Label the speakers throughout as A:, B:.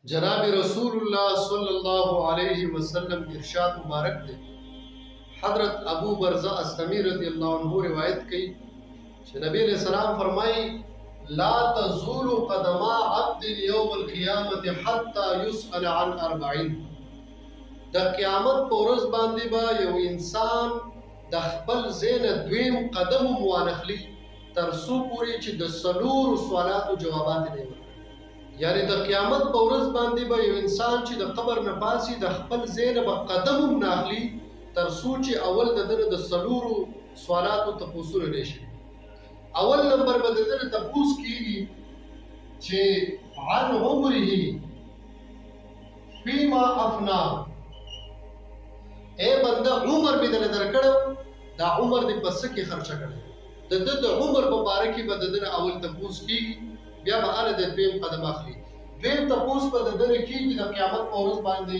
A: जनाब रसूलुल्लाह सल्लल्लाहु अलैहि वसल्लम की इरशाद मुबारक थे। हजरत अबू बरज़ा अस्लमी रज़ियल्लाहु अन्हु रिवायत की कि नबी अलैहि सलाम फरमाई, ला तज़ूलु क़दमा अब्दिन यौमल क़ियामत हत्ता युसअल अन अर्बईन। द क़यामत पर ورځ باندې با یو انسان د خپل زین دویم قدم موانخلی تر څو پورې چې د څلورو سوالاتو جوابات نه ورکړي. یعنی د قیامت په ورځ باندې به یو انسان چې د قبر نه پاسي د خپل زین به قدم ناخلی تر څو چې اول د دنه د څلورو سوالاتو تپوسونه نشي. اول نمبر به د دنه تپوس کیږي چې عن عمره فيما افنا. اے بنده عمر می دل درکړو، دا عمر دې پس کې خرچه کړل. د عمر په باره کې به د دنه اول تپوس کیږي، بیا به اله د دویم قدم اخلي. دویم تپوس به د دنه کیږي د قیامت په ورځ باندې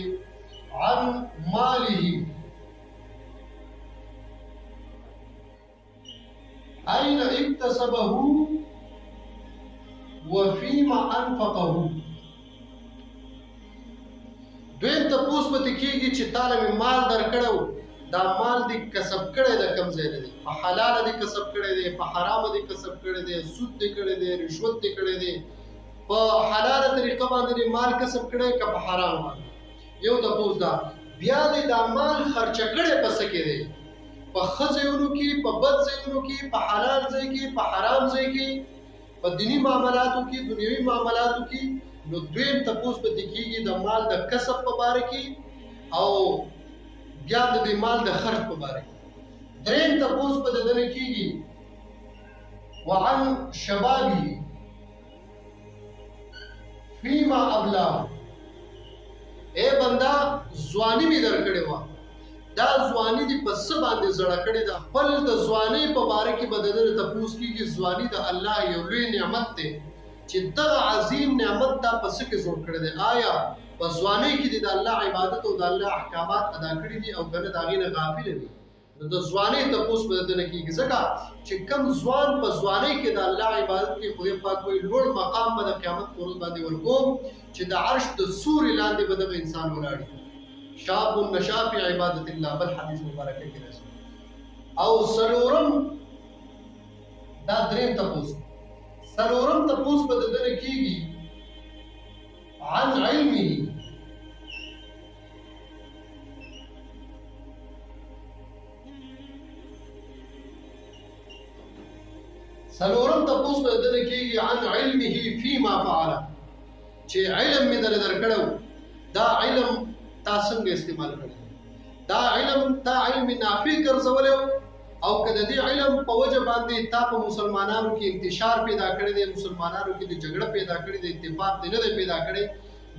A: عن ماله اين اكتسبه وفيما انفقه. دویم تپوس به کیږي چې تعالی می مال درکړو، دا مال دې کسب کړی د کم ځای نه دی، په حلال دې کسب کړی دی، په حرام دې کسب کړی دی، سود دې کړی دی، رشوت دې کړی دی، په حلال طریقه باندې مال کسب کړی که په حرام باندې. یو تپوس دا. بیا دې دا مال خرچه کړی پس کې دی، په ښه ځایونو کې، په بد ځایونو کې، په حلال ځای کې، په حرام ځای کې، په دینی معاملاتو کې، دنیوي معاملاتو کې. نو دویم تپوس به کیږي د مال د کسب په باره کې او بیا د مال د خرج په باره کې. دریم تپوس به دنه کیږي وعن شبابه فيما ابلا. اے بندا ځواني می درکړې و، دا ځواني دی پس باندې زړه کړې ده. خپل د ځواني په باره کې به دنه تپوس کیږي. ځواني د الله یو لوی نعمت دی چې دغه عظیم نعمت دا پس کې جوړ کړی دی. آیا په ځوانۍ کې د الله عبادت او د الله احکامات ادا کړي دي او کنه د هغې نه غافل دي؟ نو د ځوانۍ تپوس به دنه کېږي، ځکه چې کم ځوان په ځوانۍ کې د الله عبادت کې خدای پاک وایي لوړ مقام به د قیامت په ورځ باندې ورکوم چې د عرش د سوري لاندې به دغه انسان ولاړ وي. شاب نشا فی عبادت الله، بل حدیث مبارکه کې راځي. او څلورم دا دریم تپوس. څلورم تپوس به دنه کېږي عن علمه. څلورم تپوس به دنه کېږي عن علمه فيما فعل. چې علم مې دل درکړو، دا علم تا څنګه استعمال کړی، دا علم تا علم نافع ګرځولی او که د دې علم په وجه باندې تا په مسلمانانو کې انتشار پیدا کړی دی، مسلمانانو کې د جګړه پیدا کړی دی، اتفاق دی نه دی پیدا کړی،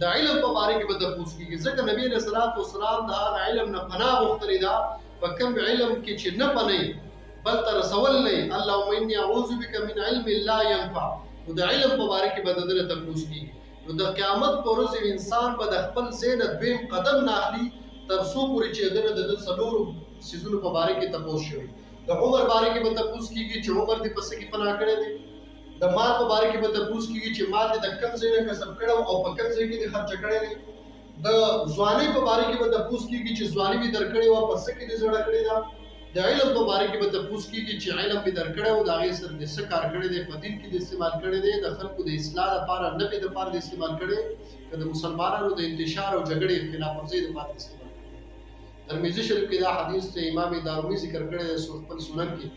A: د علم په باره کې به تپوس کېږي. ځکه نبی علیه الصلاة والسلام د هغه علم نه پناه غوښتلې ده په کوم علم کې چې نه پنئ بل ته رسول نه. اللهم انی اعوذ بک من علم لا ينفع. نو د علم په باره کې به د دنه تپوس کېږي. نو د قیامت په ورځ انسان به د خپل ځای نه دویم قدم نه اخلي تر څو پورې چې دنه د څلورو څیزونو په باره کې تپوس شوی. د عمر باره کې به تپوس کېږي چې عمر دې پس کې پناه کړی دی. د مال په باره کې به تپوس کېږي چې مال دې د کم ځای نه کسب کړی او په کم ځای کې دې خرچه کړی دی. د ځوانۍ په باره کې به تپوس کېږي چې ځواني مې درکړې وه پس کې دې زړه کړې ده. د علم په باره کې به تپوس کېږي چې علم مې درکړی و د هغې سره دې څه کار کړی دی، په دین کې دې استعمال کړی دی، د خلکو د اصلاح لپاره نفع دپاره دې استعمال کړی، که د مسلمانانو د انتشار او جګړې خلاف ورزۍ دپاره دې استعمال کړی. ترمذی شریف کې دا حدیث ته امام دارمی ذکر کړی دی خپل سنن کې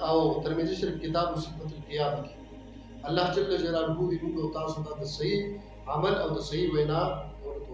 A: او ترمذی شریف کتاب صفت القیام کې. الله جل جلاله دې موږ او تاسو ته د صحیح عمل او د صحیح وینا ورته